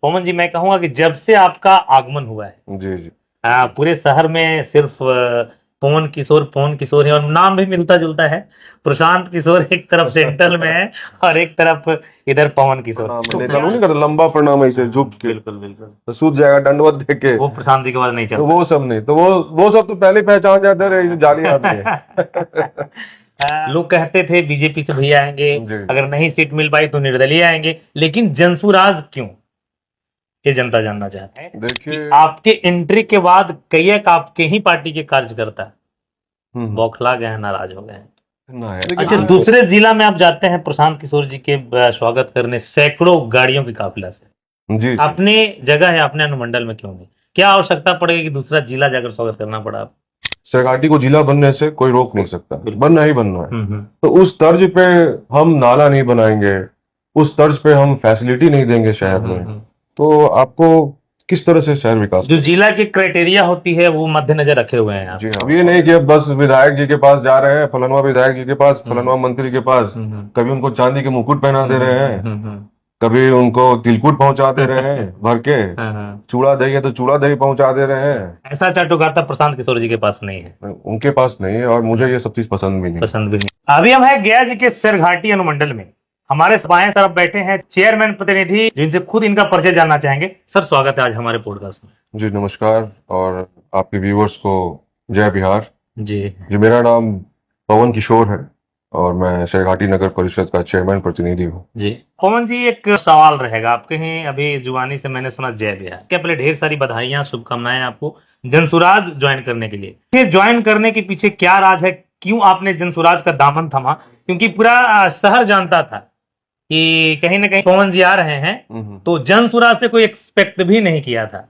पवन जी, मैं कहूंगा कि जब से आपका आगमन हुआ है जी जी। पूरे शहर में सिर्फ पवन किशोर है, और नाम भी मिलता जुलता है। प्रशांत किशोर एक तरफ सेंट्रल में है और एक तरफ इधर पवन किशोर। प्रणाम नेता लोग नहीं करते, लंबा प्रणाम ऐसे झुक के, बिल्कुल बिल्कुल, तो सूझ जाएगा दंडवत दे के। वो प्रशांत जी के बाद नहीं तो चलता। वो सब नहीं, तो वो सब तो पहले पहचान जाते रहे, इसे जाली आदमी है। लोग कहते थे बीजेपी से भैया आएंगे, जी। अगर नहीं सीट मिल पाई तो निर्दलीय आएंगे, लेकिन जनसुराज क्यों, ये जनता जानना चाहते हैं। देखिए, आपके एंट्री के बाद कई एक आपके ही पार्टी के कार्यकर्ता बौखला गए हैं, नाराज हो गए हैं। ना है। अच्छा, दूसरे जिला में आप जाते हैं प्रशांत किशोर जी के स्वागत करने, सैकड़ों गाड़ियों की काफिला से। जी। अपने जगह है, अपने अनुमंडल में क्यों नहीं? क्या आवश्यकता पड़ेगी कि दूसरा जिला जाकर स्वागत करना पड़ा आप? सरघाटी को जिला बनने से कोई रोक नहीं सकता, बनना ही बनना है। तो हम्म। उस तर्ज पे हम नाला नहीं बनाएंगे, उस तर्ज पे हम फैसिलिटी नहीं देंगे शहर में, तो आपको किस तरह से शहर विकास जो जिला की क्राइटेरिया होती है वो मद्देनजर रखे हुए हैं आप। जी हाँ, अब ये नहीं कि अब बस विधायक जी के पास जा रहे हैं, फलनवा विधायक जी के पास, फलनवा मंत्री के पास, कभी उनको चांदी के मुकुट पहना दे रहे हैं, कभी उनको तिलकुट पहुंचा दे रहे हैं भर के, चूड़ा दही है तो चूड़ा दही पहुंचा दे रहे हैं। ऐसा चाटुकारिता प्रशांत किशोर जी के पास नहीं है, उनके पास नहीं है, और मुझे ये सब चीज पसंद भी नहीं। अभी हम है गया जी के सरघाटी अनुमंडल में। हमारे बाएं तरफ बैठे हैं चेयरमैन प्रतिनिधि, जिनसे खुद इनका परिचय जानना चाहेंगे। सर, स्वागत है आज हमारे पॉडकास्ट में। जी नमस्कार, और आपके व्यूवर्स को जय बिहार। जी जी, मेरा नाम पवन किशोर है और मैं सरघाटी नगर परिषद का चेयरमैन प्रतिनिधि हूँ। जी पवन जी, एक सवाल रहेगा आपके ही अभी जुबानी से मैंने सुना जय बिहार, क्या पहले ढेर सारी बधाइयां, शुभकामनाएं आपको जनसुराज ज्वाइन करने के लिए। ये ज्वाइन करने के पीछे क्या राज है, क्यों आपने जनसुराज का दामन थमा? क्योंकि पूरा शहर जानता था कि कहीं ना कहीं पवन जी आ रहे हैं, तो जनसुराज से कोई एक्सपेक्ट भी नहीं किया था।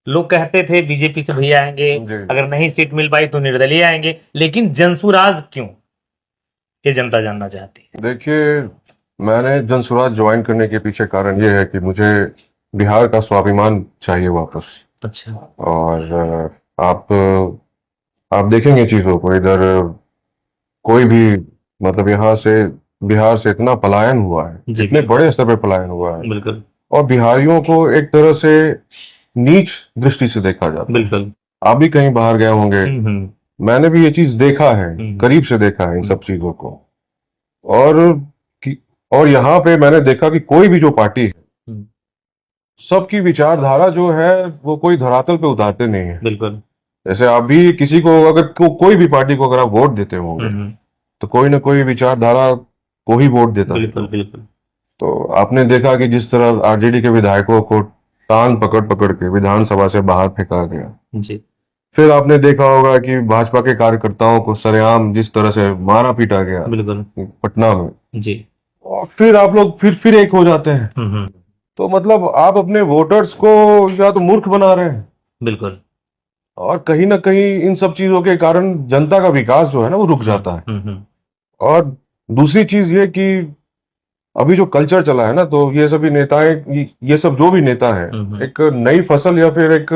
लोग कहते थे बीजेपी से भैया आएंगे, अगर नहीं सीट मिल पाई तो निर्दलीय आएंगे, लेकिन जनसुराज क्यों, ये जनता जानना चाहती है। देखिए, मैंने जनसुराज ज्वाइन करने के पीछे कारण ये है कि मुझे बिहार का स्वाभिमान चाहिए वापस। अच्छा। और आप देखेंगे चीजों को, इधर कोई भी मतलब यहाँ से बिहार से इतना पलायन हुआ है, इतने बड़े स्तर पे पलायन हुआ है, बिल्कुल, और बिहारियों को एक तरह से नीच दृष्टि से देखा जाता है। बिल्कुल, आप भी कहीं बाहर गए होंगे, मैंने भी ये चीज देखा है, करीब से देखा है इन सब चीजों को। और यहाँ पे मैंने देखा कि कोई भी जो पार्टी है, सबकी विचारधारा जो है वो कोई धरातल पे उतारते नहीं है। बिल्कुल। जैसे आप भी किसी को अगर कोई भी पार्टी को अगर आप वोट देते होंगे, तो कोई ना कोई विचारधारा को ही वोट देता है। बिल्कुल बिल्कुल। तो आपने देखा कि जिस तरह आरजेडी के विधायकों को टांग पकड़ पकड़ के विधानसभा से बाहर फेंका गया जी। फिर आपने देखा होगा कि भाजपा के कार्यकर्ताओं को सरेआम जिस तरह से मारा पीटा गया, बिल्कुल, पटना में जी। और फिर आप लोग फिर एक हो जाते हैं। तो मतलब आप अपने वोटर्स को या तो मूर्ख बना रहे हैं, बिल्कुल, और कहीं ना कहीं इन सब चीजों के कारण जनता का विकास जो है ना वो रुक जाता है। और दूसरी चीज ये कि अभी जो कल्चर चला है ना, तो ये सभी नेताएं, ये सब जो भी नेता है, एक नई फसल या फिर एक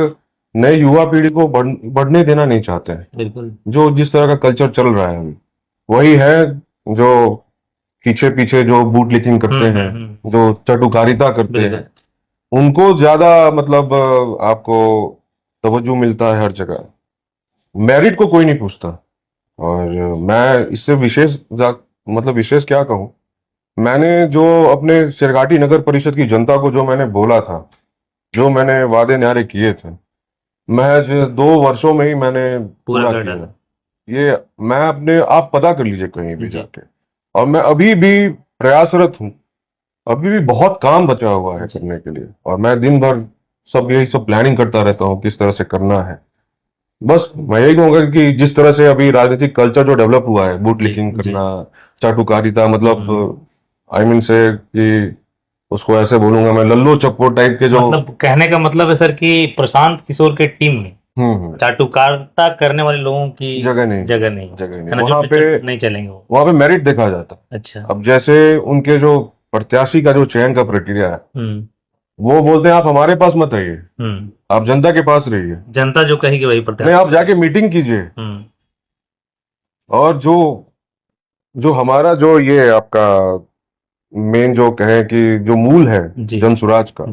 नए युवा पीढ़ी को बढ़ने देना नहीं चाहते हैं। बिल्कुल, जो जिस तरह का कल्चर चल रहा है अभी वही है, जो पीछे पीछे जो बूट लिखिंग करते हैं, जो चटुकारिता करते हैं, उनको ज्यादा मतलब आपको तवज्जो मिलता है हर जगह। मेरिट को कोई नहीं पूछता। और मैं इससे मतलब विशेष क्या कहूँ, मैंने जो अपने सरघाटी नगर परिषद की जनता को जो मैंने बोला था, जो मैंने वादे न्यारे किए थे, महज 2 वर्षों में ही मैंने पूरा किया। ये मैं अपने आप पता कर लीजिए कहीं भी जाके, और मैं अभी भी प्रयासरत हूँ, अभी भी बहुत काम बचा हुआ है करने के लिए, और मैं दिन भर यही सब प्लानिंग करता रहता हूँ किस तरह से करना है। बस मैं यही कहूंगा कि जिस तरह से अभी राजनीतिक कल्चर जो डेवलप हुआ है, बूट लिखिंग करना, चाटुकारिता, मतलब आई मीन से कि उसको ऐसे बोलूंगा मैं, लल्लो चप्पो टाइप के जो, मतलब कहने का मतलब है सर कि प्रशांत किशोर के टीम में चाटुकारिता करने वाले लोगों की जगह नहीं, वहां पे नहीं चलेंगे, वहां पे मेरिट देखा जाता है। अच्छा। अब जैसे उनके जो प्रत्याशी का जो चयन का प्रक्रिया है, वो बोलते हैं आप हमारे पास मत आइए, आप जनता के पास रहिए, जनता जो कहेगी वही प्रत्याशी, नहीं आप जाके मीटिंग कीजिए। और जो हमारा जो ये आपका मेन जो कहें कि जो मूल है जनसुराज का,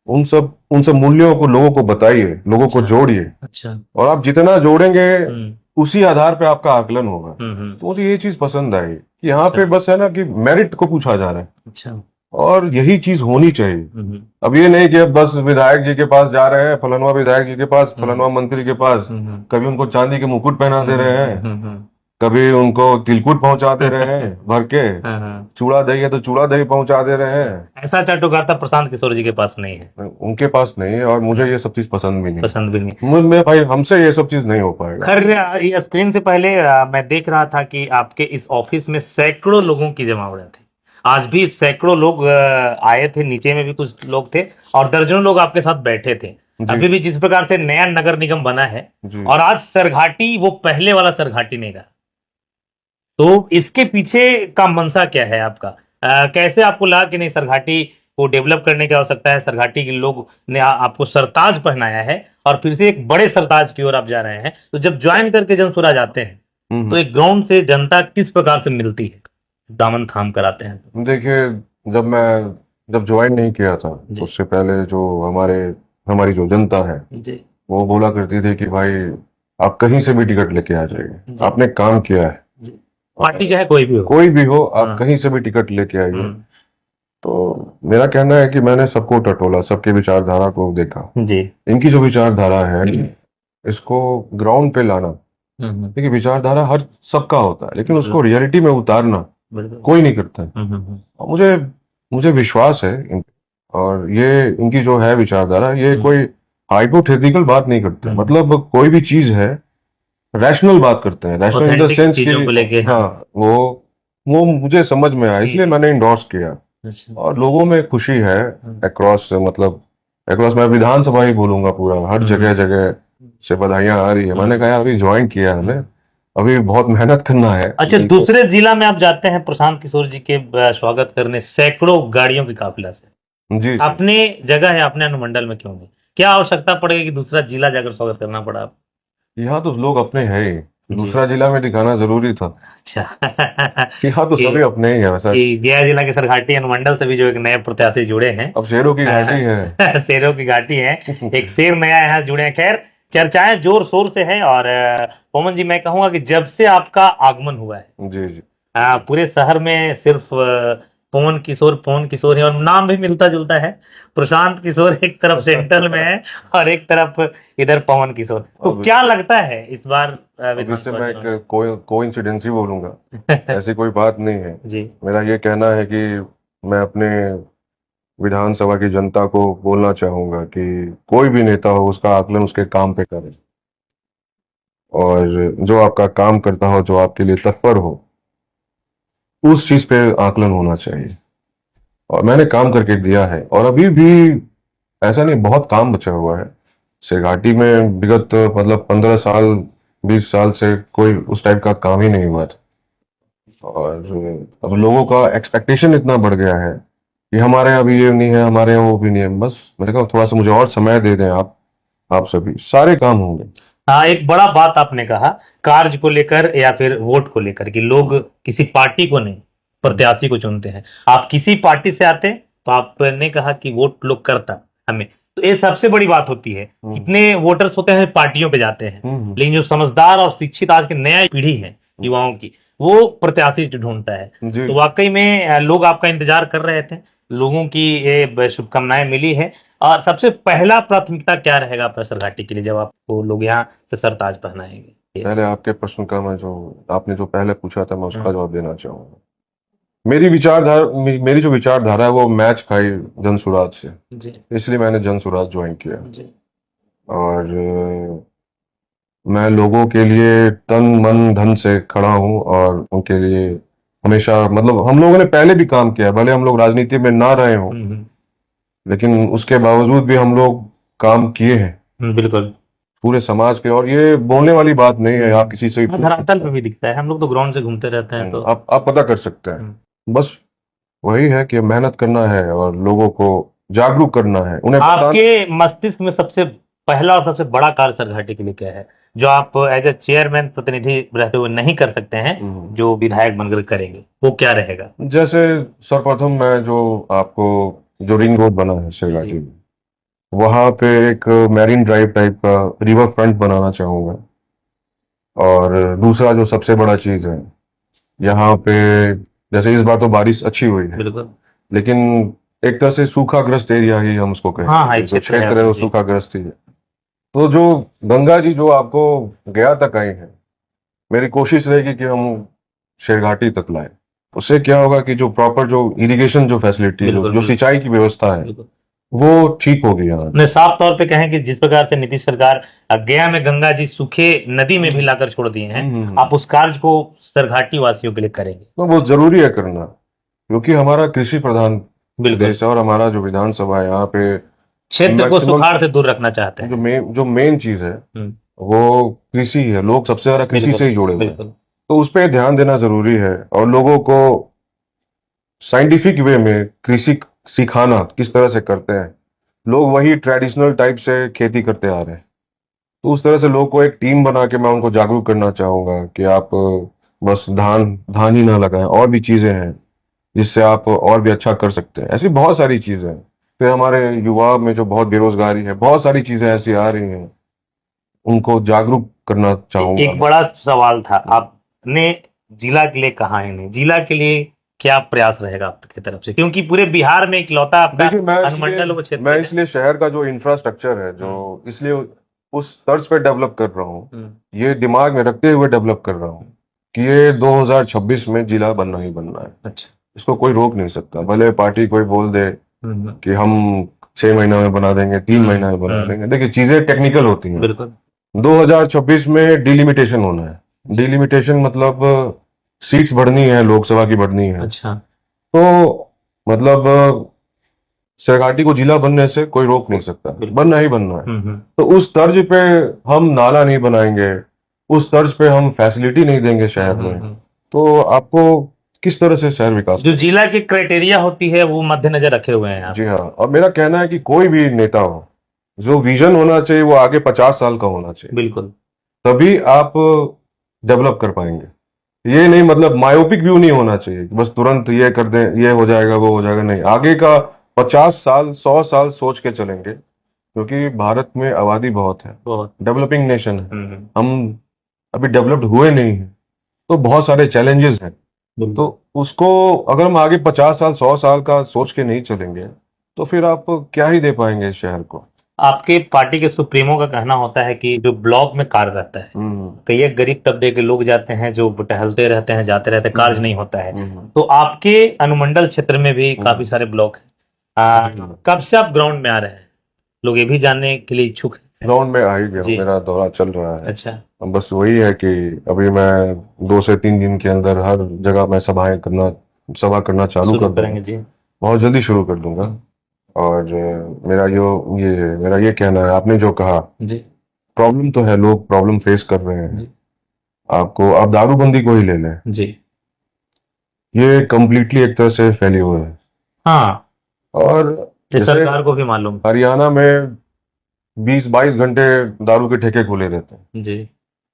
उन सब मूल्यों को लोगों को बताइए, लोगों को अच्छा जोड़िए, अच्छा। और आप जितना जोड़ेंगे हम्म उसी आधार पे आपका आकलन होगा। तो मुझे ये चीज पसंद आई कि यहाँ अच्छा पे बस है ना कि मेरिट को पूछा जा रहा है, अच्छा। और यही चीज होनी चाहिए। हम्म अब ये नहीं कि अब बस विधायक जी के पास जा रहे हैं, फलानवा विधायक जी के पास, फलानवा मंत्री के पास, हम्म कभी उनको चांदी के मुकुट पहना दे रहे हैं, हम्म। कभी उनको तिलकुट पहुंचा दे रहे हैं भर के, हाँ हाँ। चूड़ा दही है तो चूड़ा दही पहुंचा दे रहे हैं। ऐसा चाटुकारिता प्रशांत किशोर जी के पास नहीं है, उनके पास नहीं है, और मुझे ये सब चीज पसंद भी नहीं। पसंद भी नहीं। मैं भाई, हमसे ये सब चीज नहीं हो पाएगा। खैर, ये स्क्रीन से पहले मैं देख रहा था कि आपके इस ऑफिस में सैकड़ों लोगों की जमावड़े थे। आज भी सैकड़ों लोग आए थे, नीचे में भी कुछ लोग थे और दर्जनों लोग आपके साथ बैठे थे। जी अभी भी जिस प्रकार से नया नगर निगम बना है, जी। और आज सरघाटी वो पहले वाला सरघाटी नहीं रहा, तो इसके पीछे का मंशा क्या है आपका? कैसे आपको लगा कि नहीं, सरघाटी को डेवलप करने की आवश्यकता है, सरघाटी के लोग ने आपको सरताज पहनाया है और फिर से एक बड़े सरताज की ओर आप जा रहे हैं, तो जब ज्वाइन करके जनसुरा जाते हैं तो एक ग्राउंड से जनता किस प्रकार से मिलती है, दामन थाम कर आते हैं? देखिए, जब ज्वाइन नहीं किया था, जी तो उससे पहले जो हमारी जो जनता है, जी वो बोला करती थी कि भाई आप कहीं से भी टिकट लेके आ जाइए, जी आपने काम किया है, जी। पार्टी चाहे कोई भी हो। कोई भी हो, आप हाँ। कहीं से भी टिकट लेके आइए। हम्म, तो मेरा कहना है कि मैंने सबको टटोला, सबके विचारधारा को देखा। जी। इनकी जो विचारधारा है, इसको ग्राउंड पे लाना। हम्म, देखिए, विचारधारा हर सबका होता है, लेकिन उसको बिल्कुल रियलिटी में उतारना बिल्कुल। कोई नहीं करता है। और मुझे विश्वास है और ये इनकी जो है विचारधारा, ये कोई हाइपोथेटिकल बात नहीं करते, मतलब कोई भी चीज है रैशनल बात करते हैं, rational in the authentic sense चीजों को लेके। कि हाँ, वो मुझे समझ में आया, इसलिए मैंने इंडोर्स किया। अच्छा। और लोगों में खुशी है अक्रॉस, मतलब अक्रॉस, मैं विधानसभा ही बोलूंगा, पूरा हर जगह जगह से बधाइयां आ रही है। मैंने कहा अभी ज्वाइन किया है हमें, अभी बहुत मेहनत करना है। अच्छा, दूसरे जिला में आप जाते हैं प्रशांत किशोर जी के स्वागत करने, सैकड़ों गाड़ियों की काफिला से, जी जी। अपने जगह है, अपने अनुमंडल में क्यों नहीं? क्या आवश्यकता पड़ेगी कि दूसरा जिला जाकर स्वागत करना पड़ा आप? यहाँ तो लोग अपने हैं ही, जी। दूसरा जिला में दिखाना जरूरी था। अच्छा। यहाँ तो सभी अपने ही है वैसा। कि गया जिला के सरघाटी अनुमंडल से भी जो एक नए प्रत्याशी जुड़े हैं, अब शेरों की घाटी है। शेरों की घाटी है, एक शेर नया यहाँ जुड़े हैं। खैर, चर्चाएं जोर शोर से हैं, और पवन जी, मैं कहूंगा कि जब से आपका आगमन हुआ है, जी जी। पूरे शहर में सिर्फ पवन किशोर है, और नाम भी मिलता जुलता है। प्रशांत किशोर एक तरफ सेंट्रल में है और एक तरफ इधर पवन किशोर। तो क्या लगता है इस बार अब इससे विधानसभा मैं चुनाव एक कोइंसिडेंस ही बोलूंगा, में? ऐसी कोई बात नहीं है। जी मेरा ये कहना है कि मैं अपने विधानसभा की जनता को बोलना चाहूंगा कि कोई भी नेता हो, उसका आकलन उसके काम पे करे, और जो आपका काम करता हो, जो आपके लिए तत्पर हो, उस चीज पे आकलन होना चाहिए। और मैंने काम करके दिया है, और अभी भी ऐसा नहीं, बहुत काम बचा हुआ है। शेरघाटी में विगत मतलब 15 साल 20 साल से कोई उस टाइप का काम ही नहीं हुआ था, और अब लोगों का एक्सपेक्टेशन इतना बढ़ गया है कि हमारे यहाँ भी ये नहीं है, हमारे यहाँ वो भी नहीं है। बस मैंने कहा थोड़ा सा मुझे और समय दे दें आप सभी, सारे काम होंगे। हाँ, एक बड़ा बात आपने कहा, कार्य को लेकर या फिर वोट को लेकर, कि लोग किसी पार्टी को नहीं, प्रत्याशी को चुनते हैं। आप किसी पार्टी से आते तो आपने कहा कि वोट लोग करता हमें, तो ये सबसे बड़ी बात होती है। कितने वोटर्स होते हैं पार्टियों पे जाते हैं, लेकिन जो समझदार और शिक्षित आज की नया पीढ़ी है युवाओं की, वो प्रत्याशी ढूंढता है। तो वाकई में लोग आपका इंतजार कर रहे थे, लोगों की ये शुभकामनाएं मिली है। और सबसे पहला प्राथमिकता क्या रहेगा आपका सरघाटी के लिए, जब आपको लोग यहाँ से सरताज पहनाएंगे? पहले आपके प्रश्न का आपने जो पहले पूछा था, मैं उसका जवाब देना चाहूंगा। मेरी जो विचारधारा है, वो मैच खाई जनसुराज से, इसलिए मैंने जनसुराज ज्वाइन किया। और मैं लोगों के लिए तन मन धन से खड़ा हूं, और उनके लिए हमेशा, मतलब हम लोगों ने पहले भी काम किया, भले हम लोग राजनीति में ना रहे हों, लेकिन उसके बावजूद भी हम लोग काम किए हैं, बिल्कुल, पूरे समाज के। और ये बोलने वाली बात नहीं है, आप किसी से धरातल पे भी दिखता है, हम लोग तो ग्राउंड से घूमते रहते हैं, तो आप पता कर सकते हैं। बस वही है कि मेहनत करना है और लोगों को जागरूक करना है, उन्हें आपके मस्तिष्क में सबसे पहला और सबसे बड़ा कार्य सरघाटी के लिए क्या है, जो आप एज ए चेयरमैन प्रतिनिधि रहते हुए नहीं कर सकते हैं, जो विधायक बनकर करेंगे, वो क्या रहेगा? जैसे सर्वप्रथम मैं जो रिंग रोड बना है शेरघाटी में, वहां पे एक मैरीन ड्राइव टाइप का रिवर फ्रंट बनाना चाहूंगा। और दूसरा जो सबसे बड़ा चीज है यहाँ पे, जैसे इस बार तो बारिश अच्छी हुई है, बिल्कुल। लेकिन एक तरह से सूखाग्रस्त एरिया ही हम उसको हाँ हाँ, कहेंगे, एक जो क्षेत्र है क्षेत्र है अभी वो जी। सूखाग्रस्त ही है। तो जो गंगा जी जो आपको गया तक आई है, मेरी कोशिश रहेगी कि हम शेरघाटी तक लाए। उससे क्या होगा कि जो प्रॉपर जो इरिगेशन जो फैसिलिटी जो बिल्कुल जो बिल्कुल सिंचाई की व्यवस्था है बिल्कुल। वो ठीक होगी यहाँ ने साफ तौर पे कहें कि जिस प्रकार से नीतीश सरकार गया में गंगा जी सूखे नदी में भी लाकर छोड़ दिए हैं, आप उस कार्य को सरघाटी वासियों के लिए करेंगे। तो वो जरूरी है करना, क्योंकि हमारा कृषि प्रधान बिल्कुल। देश है और हमारा जो विधानसभा है यहाँ पे क्षेत्र को मैक्सिमम सुखाड़ से दूर रखना चाहते हैं। जो मेन चीज है हम्म, वो कृषि है। लोग सबसे ज्यादा कृषि बिल्कुल से ही जुड़े हुए हैं, बिल्कुल। तो उस पर ध्यान देना जरूरी है। और लोगों को साइंटिफिक वे में कृषि सिखाना किस तरह से करते हैं। लोग वही ट्रेडिशनल टाइप से खेती करते आ रहे हैं, तो उस तरह से लोग को एक टीम बना के मैं उनको जागरूक करना चाहूंगा कि आप बस धान धान ही ना लगाएं, और भी चीजें हैं जिससे आप और भी अच्छा कर सकते हैं। ऐसी बहुत सारी चीजें हैं। फिर हमारे युवा में जो बहुत बेरोजगारी है, बहुत सारी चीजें ऐसी आ रही हैं, उनको जागरूक करना चाहूंगा एक मैं। बड़ा सवाल था, आपने जिला के लिए कहा ही नहीं, जिला के लिए क्या प्रयास रहेगा आपकी तरफ से, क्योंकि पूरे बिहार में इकलौता आपका देखिए, अनुमंडल वो क्षेत्र मैं है। इसलिए शहर का जो इंफ्रास्ट्रक्चर है जो इसलिए उस तर्ज पे डेवलप कर रहा हूँ, ये दिमाग में रखते हुए डेवलप कर रहा हूँ कि ये 2026 में जिला बनना ही बनना है। अच्छा। इसको कोई रोक नहीं सकता, भले पार्टी कोई बोल दे हम्म, कि हम 6 महीना में बना देंगे, 3 महीना में बना देंगे। देखिए, चीजें टेक्निकल होती हैं। बिल्कुल 2026 में डिलिमिटेशन होना है। डिलिमिटेशन मतलब सीट्स बढ़नी है, लोकसभा की बढ़नी है। अच्छा। तो मतलब शेरघाटी को जिला बनने से कोई रोक नहीं सकता, बिल्कुल। बनना ही बनना है। हम्म। तो उस तर्ज पे हम नाला नहीं बनाएंगे, उस तर्ज पे हम फैसिलिटी नहीं देंगे शहर में, तो आपको किस तरह से शहर विकास जो करेगा? जिला की क्राइटेरिया होती है वो मद्देनजर रखे हुए हैं आप। जी हाँ, और मेरा कहना है कि कोई भी नेता हो, जो विजन होना चाहिए वो आगे 50 साल का होना चाहिए, बिल्कुल तभी आप डेवलप कर पाएंगे। ये नहीं, मतलब मायोपिक व्यू नहीं होना चाहिए कि बस तुरंत ये कर दें, ये हो जाएगा वो हो जाएगा, नहीं। आगे का 50 साल 100 साल सोच के चलेंगे, क्योंकि भारत में आबादी बहुत है, बहुत। डेवलपिंग नेशन है। हम्म, हम अभी डेवलप्ड हुए नहीं हैं, तो बहुत सारे चैलेंजेस हैं। बिल्कुल। तो उसको अगर हम आगे 50 साल 100 साल का सोच के नहीं चलेंगे, तो फिर आप क्या ही दे पाएंगे इस शहर को। आपके पार्टी के सुप्रीमो का कहना होता है कि जो ब्लॉक में कार्य रहता है, कई एक गरीब तबके के लोग जाते हैं जो टहलते रहते हैं, जाते रहते हैं, कार्य नहीं होता है। तो आपके अनुमंडल क्षेत्र में भी काफी सारे ब्लॉक हैं। कब से आप ग्राउंड में आ रहे हैं, लोग ये भी जानने के लिए इच्छुक हैं। ग्राउंड में आ ही गया हूँ, जी। मेरा दौरा चल रहा है। अच्छा। अब बस वही है कि अभी मैं 2 से 3 दिन के अंदर हर जगह मैं सभा करना चालू शुरू कर दूंगा। करेंगे जी। बहुत जल्दी शुरू कर दूंगा। और मेरा ये कहना है, आपने जो कहा, जी प्रॉब्लम तो है, लोग प्रॉब्लम फेस कर रहे हैं। जी आप दारूबंदी को ही ले लें, जी। ये कंप्लीटली एक तरह से फेल्यूर है। हाँ, और ये जैसे सरकार को भी मालूम। हरियाणा में 20-22 घंटे दारू के ठेके खुले रहते हैं, जी।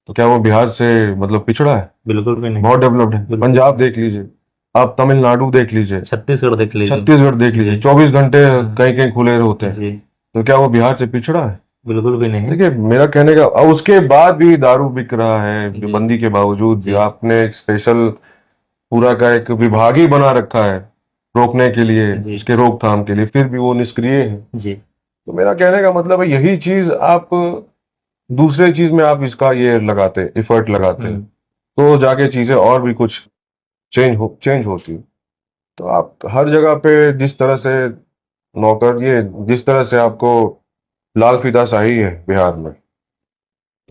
तो क्या वो बिहार से मतलब पिछड़ा है? बिल्कुल भी नहीं। बहुत डेवलप्ड है। बिल्कुल। पंजाब देख लीजिए, आप तमिलनाडु देख लीजिए, छत्तीसगढ़ देख लीजिए। छत्तीसगढ़ देख लीजिए, जी। 24 घंटे कहीं कहीं खुले होते हैं। जी। तो क्या वो बिहार से पिछड़ा है? बिल्कुल भी नहीं। देखिए, मेरा कहने का, और उसके बाद भी दारू बिक रहा है, जी। बंदी के बावजूद भी। जी। आपने एक स्पेशल पूरा का एक विभाग ही बना रखा है रोकने के लिए, जी। इसके रोकथाम के लिए, फिर भी वो निष्क्रिय है। जी। तो मेरा कहने का मतलब है, यही चीज आप दूसरे चीज में आप इसका ये लगाते, एफर्ट लगाते, तो जाके चीजें और भी कुछ चेंज होती। तो आप हर जगह पे जिस तरह से जिस तरह से आपको लाल फीता शाही है बिहार में,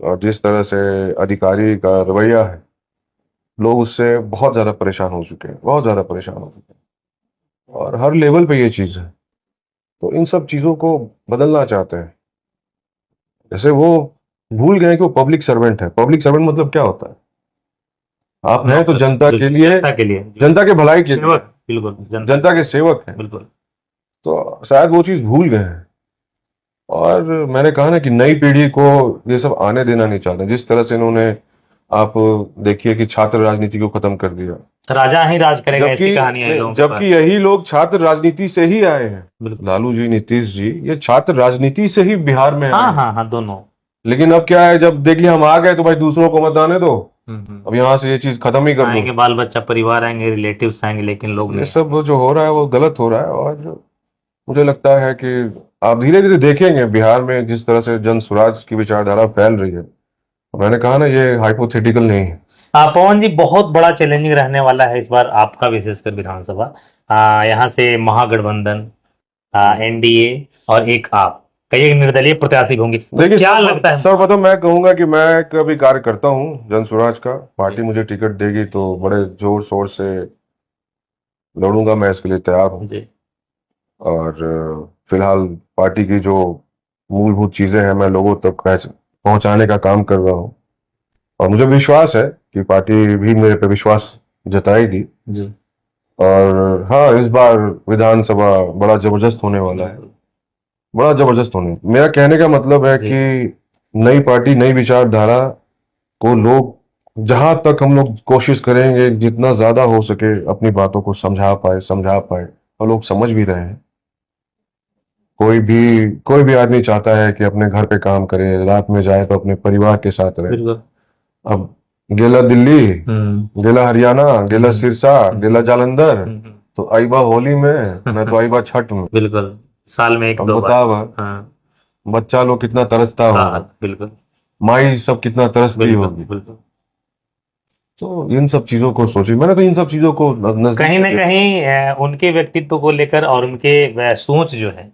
और जिस तरह से अधिकारी का रवैया है, लोग उससे बहुत ज्यादा परेशान हो चुके हैं, बहुत ज्यादा परेशान हो चुके हैं। और हर लेवल पे ये चीज है, तो इन सब चीजों को बदलना चाहते हैं। जैसे वो भूल गए कि वो पब्लिक सर्वेंट है। पब्लिक सर्वेंट मतलब क्या होता है? आप हैं तो जनता के लिए, जनता के लिए, जनता के भलाई के लिए, सेवक। बिल्कुल जनता के सेवक हैं। बिल्कुल। तो शायद वो चीज भूल गए हैं। और मैंने कहा ना कि नई पीढ़ी को ये सब आने देना नहीं चाहते। जिस तरह से इन्होंने, आप देखिए कि छात्र राजनीति को खत्म कर दिया, राजा ही राज करेगा, जबकि ऐसी कहानी है लोगों के जबकि यही लोग छात्र राजनीति से ही आए हैं। बिल्कुल। लालू जी, नीतीश जी, ये छात्र राजनीति से ही बिहार में आए हाँ हैं। हाँ हाँ, दोनों। लेकिन अब क्या है, जब देख लिया हम आ गए तो भाई दूसरों को मत आने दो, हम्म। अब यहाँ से ये चीज खत्म ही कर आएंगे, दो। बाल बच्चा परिवार आएंगे, रिलेटिव्स आएंगे, लेकिन लोग ये नहीं। सब जो हो रहा है वो गलत हो रहा है। और मुझे लगता है कि आप धीरे धीरे देखेंगे बिहार में जिस तरह से जन स्वराज की विचारधारा फैल रही है। मैंने कहा ना, ये हाइपोथेटिकल नहीं है। पवन जी, बहुत बड़ा चैलेंजिंग रहने वाला है इस बार आपका, विशेषकर विधानसभा। यहाँ से महागठबंधन, एनडीए और एक आप, कई एक निर्दलीय प्रत्याशी होंगे, तो देखिए, क्या लगता है? सर्वप्रथम मैं कहूंगा कि मैं कभी कार्यकर्ता हूँ जन स्वराज का। पार्टी मुझे टिकट देगी तो बड़े जोर शोर से लड़ूंगा, मैं इसके लिए तैयार हूँ। जी। और फिलहाल पार्टी की जो मूलभूत चीजें हैं मैं लोगों तक पहुंचाने का काम कर रहा हूँ। और मुझे विश्वास है कि पार्टी भी मेरे पे विश्वास जताएगी। जी। और हाँ, इस बार विधानसभा बड़ा जबरदस्त होने वाला है, बड़ा जबरदस्त होने। मेरा कहने का मतलब है जी। कि नई पार्टी, नई विचारधारा को लोग, जहां तक हम लोग कोशिश करेंगे जितना ज्यादा हो सके अपनी बातों को समझा पाए, और लोग समझ भी रहे हैं। कोई भी आदमी चाहता है कि अपने घर पे काम करे, रात में जाए तो अपने परिवार के साथ रहे। बिल्कुल। अब गेला दिल्ली, गेला हरियाणा, गेला सिरसा, गेला जालंधर, तो आईबा होली में, मैं तो आईबा छठ में। बिल्कुल, साल में एक अब दो बार। बताओ, हाँ बच्चा लोग कितना तरसता होगा, बिल्कुल माई सब कितना तरसती बिल्कुल होगी। बिल्कुल। तो इन सब चीजों को सोची मैंने, तो इन सब चीजों को नजदीक कहीं ना से कहीं उनके व्यक्तित्व को लेकर और उनके सोच जो है,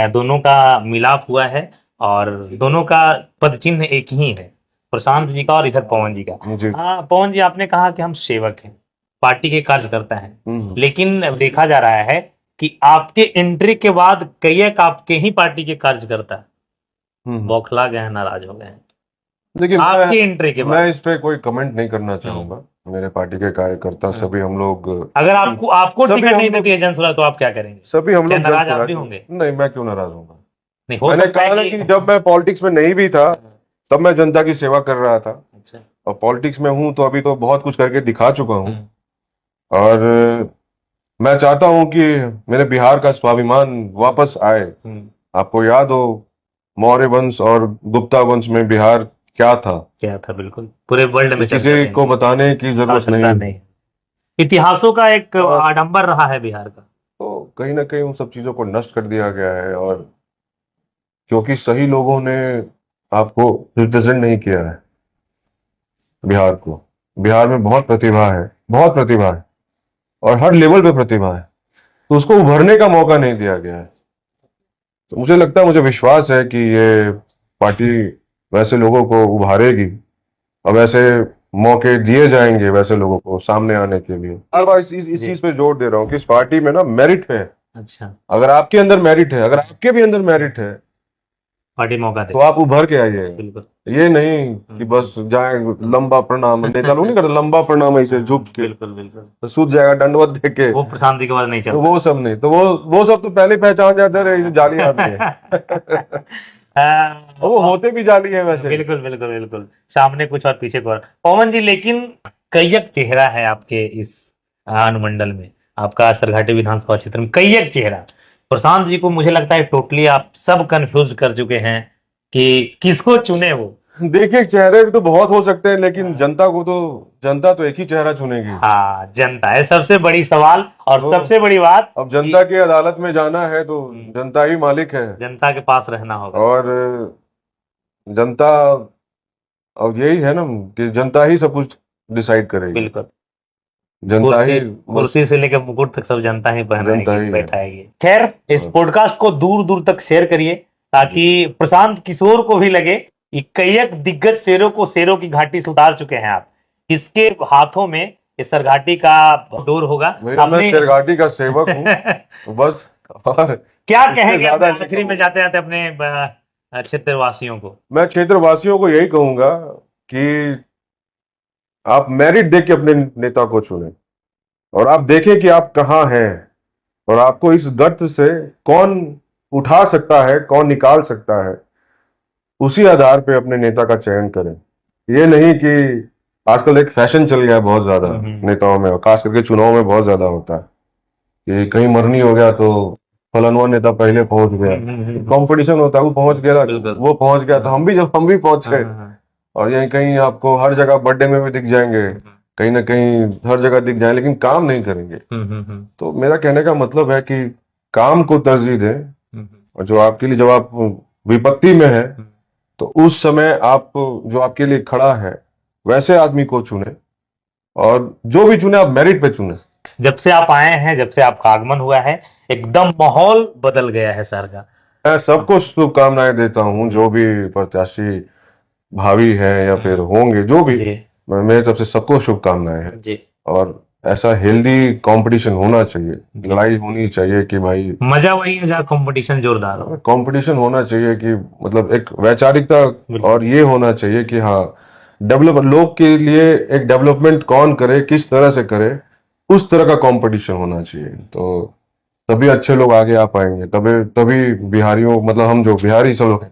दोनों का मिलाप हुआ है, और दोनों का पद चिन्ह एक ही है, प्रशांत जी का और इधर पवन जी का। मुझे। हाँ पवन जी, आपने कहा कि हम सेवक हैं, पार्टी के कार्यकर्ता हैं, लेकिन देखा जा रहा है कि आपके एंट्री के बाद कई एक आपके ही पार्टी के कार्यकर्ता बौखला गए हैं, नाराज हो गए हैं देखिए, आपकी एंट्री के बाद। मैं इस पे कोई कमेंट नहीं करना चाहूंगा। मेरे पार्टी के कार्यकर्ता सभी हम लोग, अगर आपको सभी टिकट हम नहीं लोग- देती है जनसुराज, तो आप क्या करेंगे? सभी हम क्या लोग नाराज जन आप भी स्वराज- होंगे? नहीं, मैं क्यों नाराज होऊंगा? नहीं, हो मैंने सकता कहा ना है कि जब मैं पॉलिटिक्स में नहीं भी था तब मैं जनता की सेवा कर रहा था, अच्छा। और पॉलिटिक्स में हूं तो अभी तो बहुत कुछ करके दिखा चुका हूं। और मैं चाहता हूं कि मेरे बिहार का स्वाभिमान वापस आए। आपको याद हो, मौर्य वंश और गुप्ता वंश में बिहार क्या था, बिल्कुल पूरे वर्ल्ड में चर्चा किसी है। को बताने की जरूरत आवश्यकता नहीं। इतिहासों का एक और- आडंबर रहा है बिहार का। तो कहीं ना कहीं उन सब चीजों को नष्ट कर दिया गया है, और क्योंकि सही लोगों ने आपको रिप्रेजेंट नहीं किया है बिहार को। बिहार में बहुत प्रतिभा है, बहुत प्रतिभा है, और हर लेवल पे प्रतिभा है, तो उसको उभरने का मौका नहीं दिया गया है। तो मुझे लगता है, मुझे विश्वास है कि ये पार्टी वैसे लोगों को उभारेगी, और वैसे मौके दिए जाएंगे वैसे लोगों को सामने आने के लिए। हर बार इस चीज पे जोर दे रहा हूँ कि इस पार्टी में ना मेरिट है। अच्छा, अगर आपके अंदर मेरिट है, अगर आपके भी अंदर मेरिट है, पार्टी मौका दे, तो आप उभर के आइएगा। बिल्कुल। ये नहीं कि बस जाए लंबा प्रणाम, नेता लोग नहीं करते लंबा प्रणाम ऐसे झुक के, बिल्कुल बिल्कुल। तो सूझ जाएगा दंडवत दे के। वो प्रशांत जी के बाद नहीं तो चलता। वो सब नहीं, तो वो सब तो पहले पहचान जाते रहे, इसे जाली आदमी है। वो होते भी जाली है वैसे। बिल्कुल बिल्कुल बिल्कुल, सामने कुछ और पीछे कुछ और। पवन जी, लेकिन कईयक चेहरा है आपके इस अनुमंडल में, आपका सरघाटी विधानसभा क्षेत्र में कईयक चेहरा। प्रशांत जी को मुझे लगता है टोटली आप सब कंफ्यूज कर चुके हैं कि किसको चुने वो। देखिए, चेहरे भी तो बहुत हो सकते हैं, लेकिन जनता तो एक ही चेहरा चुनेगी। हाँ, जनता है सबसे बड़ी सवाल, और तो सबसे बड़ी बात, अब जनता की अदालत में जाना है तो जनता ही मालिक है, जनता के पास रहना होगा। और जनता, अब यही है ना कि जनता ही सब कुछ डिसाइड करेगी। बिल्कुल, जनता ही कुर्सी से लेकर मुकुट तक सब जनता ही जनता ही पहनाएगी, है। बैठाएगी। खैर, इस पॉडकास्ट को दूर दूर तक शेयर करिए, ताकि प्रशांत किशोर को भी लगे कि कईयक दिग्गज शेरों की घाटी से उतार चुके हैं आप। इसके हाथों में इस सरघाटी का डोर होगा। मैं शेरघाटी का सेवक हूँ बस। और क्या कहेंगे आखिरी में जाते जाते अपने क्षेत्रवासियों को? मैं क्षेत्रवासियों को यही कहूंगा कि आप मेरिट देख के अपने नेता को चुने, और आप देखें कि आप कहाँ हैं, और आपको इस गर्त से कौन उठा सकता है, कौन निकाल सकता है, उसी आधार पे अपने नेता का चयन करें। ये नहीं कि आजकल एक फैशन चल गया है बहुत ज्यादा नेताओं में, और खास करके चुनाव में बहुत ज्यादा होता है कि कहीं मरनी हो गया तो फलानवा नेता पहले पहुंच गया, कंपटीशन होता है, वो पहुंच गया, बिल्कुल। वो पहुंच गया तो हम भी पहुंचे। और यहीं कहीं आपको हर जगह बर्थडे में भी दिख जाएंगे, कहीं ना कहीं हर जगह दिख जाए, लेकिन काम नहीं करेंगे। तो मेरा कहने का मतलब है कि काम को तरजीह दें, और जो आपके लिए, जब आप विपत्ति में है तो उस समय आप, जो आपके लिए खड़ा है वैसे आदमी को चुने, और जो भी चुने आप मेरिट पे चुने। जब से आप आए हैं, जब से आपका आगमन हुआ है, एकदम माहौल बदल गया है शहर का। मैं सबको शुभकामनाएं देता हूं, जो भी प्रत्याशी भावी है या फिर होंगे, जो भी, जी मेरे तरफ से सबको शुभकामनाएं हैं। जी। और ऐसा हेल्दी कंपटीशन होना चाहिए, लड़ाई होनी चाहिए कि भाई, मजा वही है जहाँ कंपटीशन जोरदार हो। कंपटीशन होना चाहिए कि मतलब एक वैचारिकता, बिल्कुल। और ये होना चाहिए कि हाँ, डेवलप लोग के लिए एक डेवलपमेंट कौन करे, किस तरह से करे, उस तरह का कंपटीशन होना चाहिए। तो तभी अच्छे लोग आगे आ पाएंगे, तभी तभी बिहारियों, मतलब हम जो बिहारी सब लोग हैं,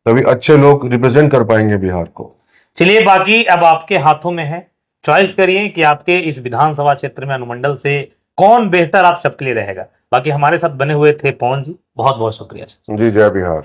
तभी अच्छे लोग रिप्रेजेंट कर पाएंगे बिहार को। चलिए, बाकी अब आपके हाथों में है, चॉइस करिए कि आपके इस विधानसभा क्षेत्र में अनुमंडल से कौन बेहतर आप सबके लिए रहेगा। बाकी हमारे साथ बने हुए थे पवन जी, बहुत बहुत शुक्रिया। जी, जय बिहार।